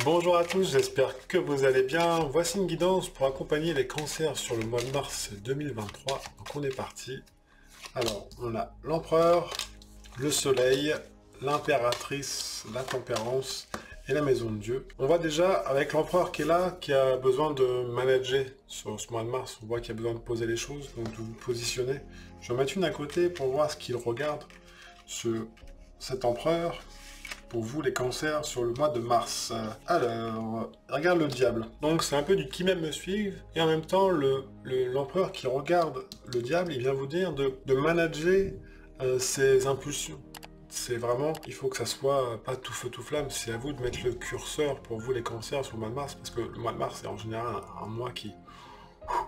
Bonjour à tous, j'espère que vous allez bien. Voici une guidance pour accompagner les cancers sur le mois de mars 2023. Donc on est parti. Alors, on a l'empereur, le soleil, l'impératrice, la tempérance et la maison de Dieu. On voit déjà avec l'empereur qui est là, qui a besoin de manager sur ce mois de mars. On voit qu'il a besoin de poser les choses, donc de vous positionner. Je vais en mettre une à côté pour voir ce qu'il regarde sur cet empereur. Pour vous, les cancers, sur le mois de mars. Alors, regarde le diable. Donc, c'est un peu du qui m'aime me suivre. Et en même temps, l'empereur qui regarde le diable, il vient vous dire de manager ses impulsions. C'est vraiment, il faut que ça soit pas tout feu tout flamme. C'est à vous de mettre le curseur pour vous, les cancers, sur le mois de mars. Parce que le mois de mars, c'est en général un mois qui...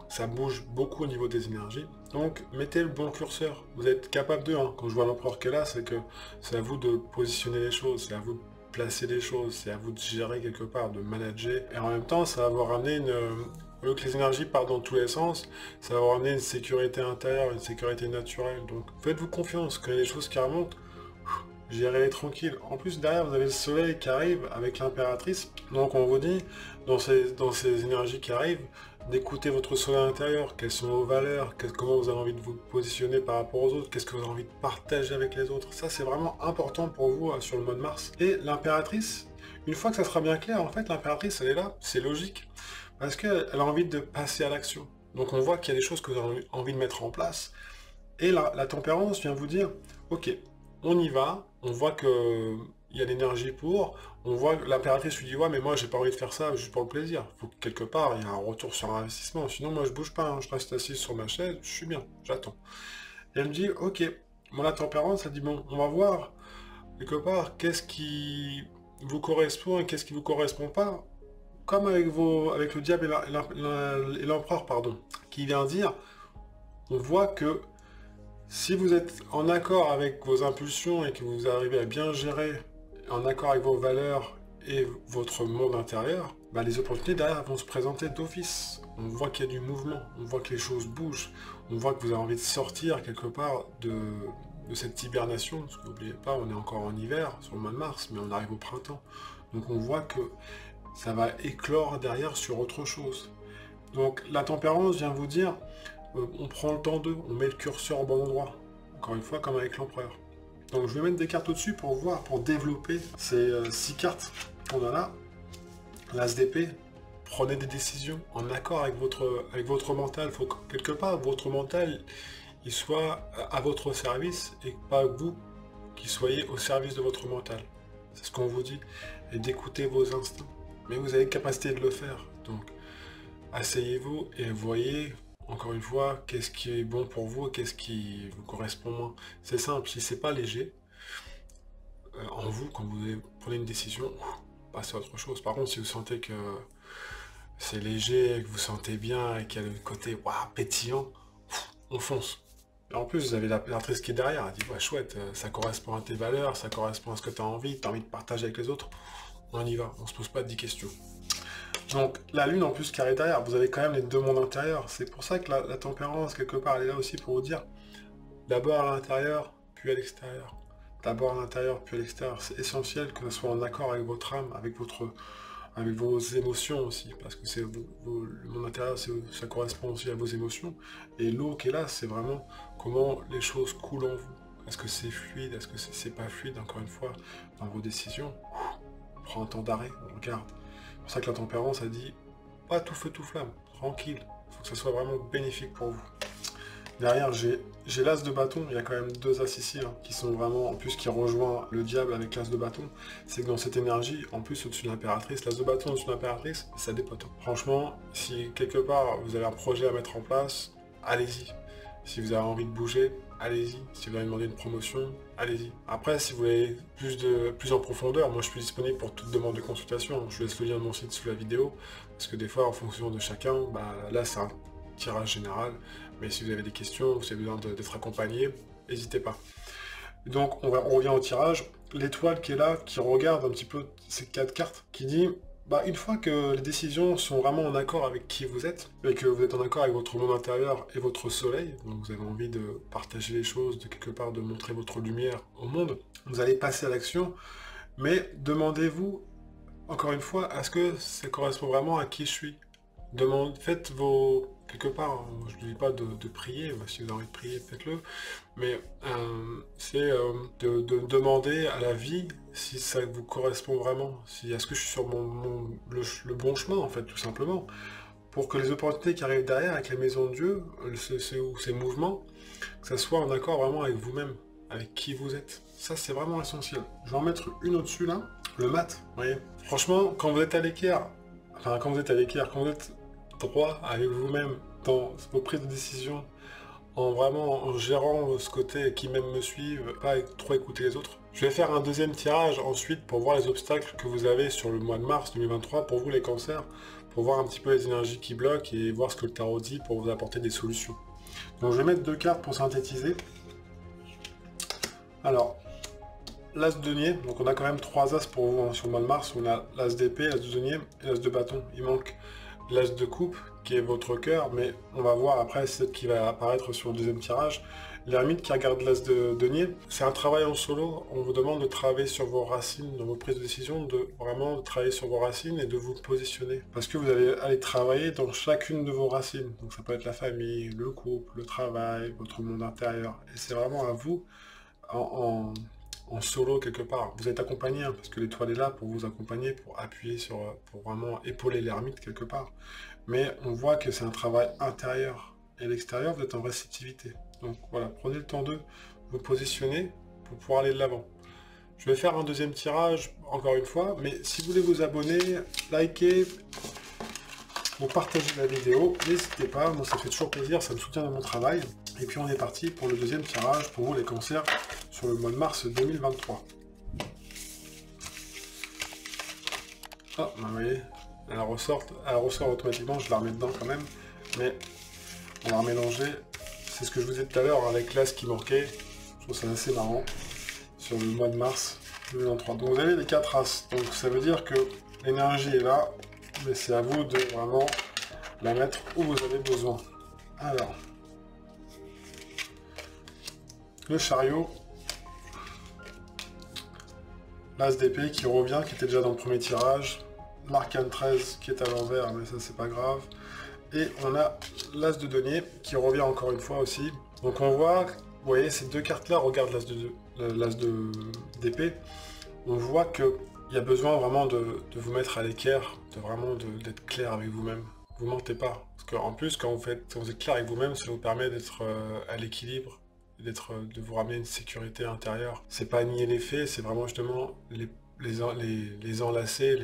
ça bouge beaucoup au niveau des énergies. Donc, mettez le bon curseur. Vous êtes capable de, hein. Quand je vois l'empereur qui est là, c'est que c'est à vous de positionner les choses, c'est à vous de placer les choses, c'est à vous de gérer quelque part, de manager. Et en même temps, ça va vous ramener une... au lieu que les énergies partent dans tous les sens, ça va vous ramener une sécurité intérieure, une sécurité naturelle. Donc, faites-vous confiance. Quand il y a des choses qui remontent, gérez-les tranquille. En plus, derrière, vous avez le soleil qui arrive avec l'impératrice. Donc, on vous dit, dans ces énergies qui arrivent, d'écouter votre soleil intérieur, quelles sont vos valeurs, comment vous avez envie de vous positionner par rapport aux autres, qu'est-ce que vous avez envie de partager avec les autres. Ça, c'est vraiment important pour vous sur le mois de mars. Et l'impératrice, une fois que ça sera bien clair, en fait, l'impératrice, elle est là, c'est logique, parce qu'elle a envie de passer à l'action. Donc, on voit qu'il y a des choses que vous avez envie de mettre en place. Et la tempérance vient vous dire, ok, on y va, on voit que il y a l'énergie pour, on voit que l'impératrice lui dit ouais mais moi j'ai pas envie de faire ça juste pour le plaisir, faut que quelque part il y a un retour sur investissement, sinon moi je bouge pas, hein, je reste assis sur ma chaise, je suis bien, j'attends. Et elle me dit ok, moi la tempérance elle dit bon on va voir quelque part qu'est-ce qui vous correspond et qu'est-ce qui vous correspond pas, comme avec le diable et l'empereur pardon, qui vient dire on voit que si vous êtes en accord avec vos impulsions et que vous arrivez à bien gérer, en accord avec vos valeurs et votre monde intérieur, bah les opportunités derrière vont se présenter d'office. On voit qu'il y a du mouvement, on voit que les choses bougent, on voit que vous avez envie de sortir quelque part de cette hibernation, parce que n'oubliez pas, on est encore en hiver, sur le mois de mars, mais on arrive au printemps. Donc on voit que ça va éclore derrière sur autre chose. Donc la tempérance vient vous dire, on prend le temps d'eux, on met le curseur au bon endroit. Encore une fois, comme avec l'empereur. Donc je vais mettre des cartes au-dessus pour voir, pour développer ces 6 cartes qu'on a là. L'As d'épée, prenez des décisions en accord avec votre mental. Il faut que quelque part, votre mental, il soit à votre service et pas vous qui soyez au service de votre mental. C'est ce qu'on vous dit. Et d'écouter vos instincts. Mais vous avez la capacité de le faire. Donc, asseyez-vous et voyez... Encore une fois, qu'est-ce qui est bon pour vous et qu'est-ce qui vous correspond moins. C'est simple, si c'est pas léger, en vous, quand vous prenez une décision, passez à autre chose. Par contre, si vous sentez que c'est léger, que vous sentez bien et qu'il y a le côté pétillant, on fonce. Et en plus, vous avez l'actrice qui est derrière, elle dit ouais chouette, ça correspond à tes valeurs, ça correspond à ce que tu as envie de partager avec les autres, on y va, on se pose pas 10 questions. Donc la lune en plus qui arrive derrière, vous avez quand même les deux mondes intérieurs. C'est pour ça que la tempérance, quelque part, elle est là aussi pour vous dire d'abord à l'intérieur, puis à l'extérieur. D'abord à l'intérieur, puis à l'extérieur. C'est essentiel que ce soit en accord avec votre âme, avec vos émotions aussi. Parce que le monde intérieur, ça correspond aussi à vos émotions. Et l'eau qui est là, c'est vraiment comment les choses coulent en vous. Est-ce que c'est fluide, est-ce que c'est pas fluide, encore une fois, dans vos décisions. On prend un temps d'arrêt, on regarde. C'est pour ça que la tempérance a dit pas tout feu tout flamme, tranquille, il faut que ça soit vraiment bénéfique pour vous. Derrière j'ai l'as de bâton, il y a quand même deux as ici hein, qui sont vraiment, en plus qui rejoint le diable avec l'as de bâton, c'est que dans cette énergie, en plus au-dessus de l'impératrice, l'as de bâton au-dessus de l'impératrice, ça dépote. Franchement, si quelque part vous avez un projet à mettre en place, allez-y. Si vous avez envie de bouger, allez-y. Si vous avez demandé une promotion, allez-y. Après, si vous voulez plus en profondeur, moi je suis disponible pour toute demande de consultation. Je vous laisse le lien de mon site sous la vidéo, parce que des fois, en fonction de chacun, là c'est un tirage général. Mais si vous avez des questions, si vous avez besoin d'être accompagné, n'hésitez pas. Donc on revient au tirage. L'étoile qui est là, qui regarde un petit peu ces 4 cartes, qui dit une fois que les décisions sont vraiment en accord avec qui vous êtes, et que vous êtes en accord avec votre monde intérieur et votre soleil, donc vous avez envie de partager les choses, de quelque part de montrer votre lumière au monde, vous allez passer à l'action, mais demandez-vous encore une fois, est-ce que ça correspond vraiment à qui je suis? Faites vos... Quelque part, je ne dis pas de prier, si vous avez envie de prier, faites-le, mais c'est de demander à la vie si ça vous correspond vraiment, si est-ce que je suis sur le bon chemin, en fait, tout simplement, pour que les opportunités qui arrivent derrière avec la maison de Dieu, ces mouvements, que ça soit en accord vraiment avec vous-même, avec qui vous êtes. Ça, c'est vraiment essentiel. Je vais en mettre une au-dessus, là, le mat, vous voyez. Franchement, quand vous êtes à l'équerre, quand vous êtes droit avec vous-même dans vos prises de décision, en gérant ce côté qui même me suivent, pas trop écouter les autres. Je vais faire un deuxième tirage ensuite pour voir les obstacles que vous avez sur le mois de mars 2023 pour vous les cancers, pour voir un petit peu les énergies qui bloquent et voir ce que le tarot dit pour vous apporter des solutions. Donc je vais mettre 2 cartes pour synthétiser. Alors, l'as de denier, donc on a quand même 3 as pour vous sur le mois de mars, on a l'as d'épée, l'as de denier et l'as de bâton. Il manque l'as de coupe qui est votre cœur, mais on va voir après ce qui va apparaître sur le deuxième tirage. L'ermite qui regarde l'as de denier, c'est un travail en solo, on vous demande de travailler sur vos racines, dans vos prises de décision, de vraiment travailler sur vos racines et de vous positionner. Parce que vous allez aller travailler dans chacune de vos racines, donc ça peut être la famille, le couple, le travail, votre monde intérieur, et c'est vraiment à vous, en solo quelque part. Vous êtes accompagné, hein, parce que l'étoile est là pour vous accompagner, pour appuyer pour vraiment épauler l'ermite quelque part. Mais on voit que c'est un travail intérieur. Et l'extérieur, vous êtes en réceptivité. Donc voilà, prenez le temps de vous positionner pour pouvoir aller de l'avant. Je vais faire un deuxième tirage, encore une fois, mais si vous voulez vous abonner, liker, vous partagez la vidéo, n'hésitez pas, moi ça fait toujours plaisir, ça me soutient dans mon travail. Et puis on est parti pour le deuxième tirage pour vous les cancers sur le mois de mars 2023. Ah, bah vous voyez, elle ressort automatiquement, je la remets dedans quand même, mais on va remélanger. C'est ce que je vous ai dit tout à l'heure, hein, avec l'as qui manquait, je trouve ça assez marrant, sur le mois de mars 2023. Donc vous avez les 4 as, donc ça veut dire que l'énergie est là, mais c'est à vous de vraiment la mettre où vous avez besoin. Alors, le chariot, l'as d'épée qui revient, qui était déjà dans le premier tirage, l'arcane 13 qui est à l'envers, mais ça c'est pas grave, et on a l'as de denier qui revient encore une fois aussi. Donc on voit, vous voyez ces deux cartes là, regarde l'as d'épée, on voit que il y a besoin vraiment de vous mettre à l'équerre, d'être clair avec vous-même. Vous mentez pas, parce qu'en plus quand vous êtes clair avec vous-même, ça vous permet d'être à l'équilibre, de vous ramener une sécurité intérieure. C'est pas nier les faits, c'est vraiment justement les enlacer,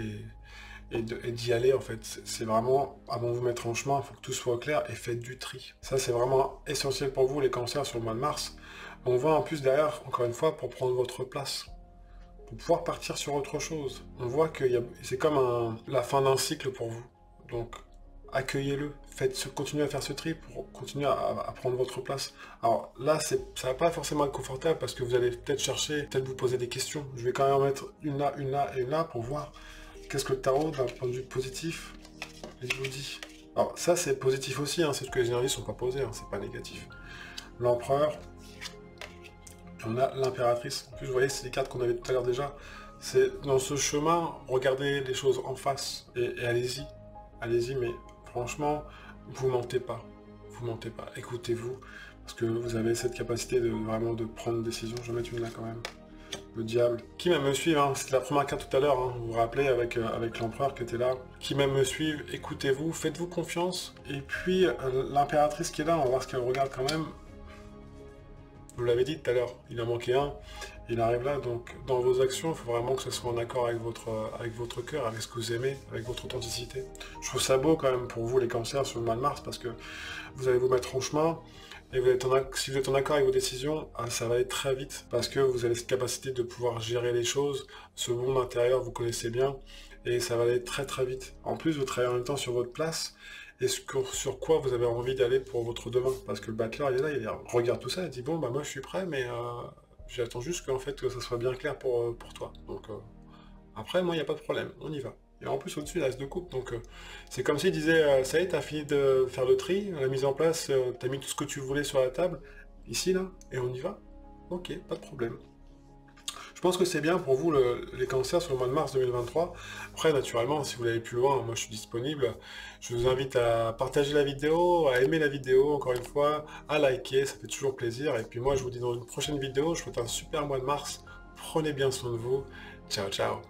et d'y aller en fait. C'est vraiment, avant de vous mettre en chemin, il faut que tout soit clair et faites du tri. Ça c'est vraiment essentiel pour vous les cancers sur le mois de mars. On voit en plus derrière, encore une fois, pour prendre votre place, pour pouvoir partir sur autre chose. On voit que c'est comme la fin d'un cycle pour vous. Donc accueillez-le, continuez à faire ce tri pour continuer à prendre votre place. Alors là, ça va pas forcément être confortable parce que vous allez peut-être chercher, peut-être vous poser des questions. Je vais quand même en mettre une là, une là et une là pour voir qu'est-ce que le tarot, d'un point de vue positif, il vous dit. Alors ça, c'est positif aussi, hein, c'est ce que les énergies sont pas posées, hein, c'est pas négatif. L'empereur, on a l'impératrice. En plus, vous voyez, c'est les cartes qu'on avait tout à l'heure déjà. C'est dans ce chemin, regardez les choses en face et allez-y. Allez-y, mais franchement, vous mentez pas. Vous mentez pas. Écoutez-vous, parce que vous avez cette capacité de vraiment de prendre une décision. Je vais mettre une là quand même. Le diable. Qui m'aime me suivre, hein, c'était la première carte tout à l'heure, hein, vous vous rappelez, avec l'empereur qui était là. Qui m'aime me suivre, écoutez-vous, faites-vous confiance. Et puis, l'impératrice qui est là, on va voir ce qu'elle regarde quand même. Vous l'avez dit tout à l'heure, il en manquait un, il arrive là, donc dans vos actions, il faut vraiment que ce soit en accord avec votre cœur, avec ce que vous aimez, avec votre authenticité. Je trouve ça beau quand même pour vous les cancers sur le mois de mars, parce que vous allez vous mettre en chemin, et si vous êtes en accord avec vos décisions, ça va aller très vite, parce que vous avez cette capacité de pouvoir gérer les choses, ce monde intérieur vous connaissez bien, et ça va aller très très vite. En plus, vous travaillez en même temps sur votre place, et sur quoi vous avez envie d'aller pour votre demain. Parce que le battleur, il est là, il regarde tout ça, il dit bon, bah moi je suis prêt, mais j'attends juste qu'en fait, que ça soit bien clair pour toi. Donc après, moi, il n'y a pas de problème, on y va. Et en plus, au-dessus, il l'as de coupe, donc c'est comme s'il disait, ça y est, t'as fini de faire le tri, la mise en place, t'as mis tout ce que tu voulais sur la table, ici, là, et on y va. Ok, pas de problème. Je pense que c'est bien pour vous les cancers sur le mois de mars 2023. Après, naturellement, si vous voulez aller plus loin, moi je suis disponible. Je vous invite à partager la vidéo, à aimer la vidéo, encore une fois, à liker, ça fait toujours plaisir. Et puis moi, je vous dis dans une prochaine vidéo, je vous souhaite un super mois de mars. Prenez bien soin de vous. Ciao, ciao.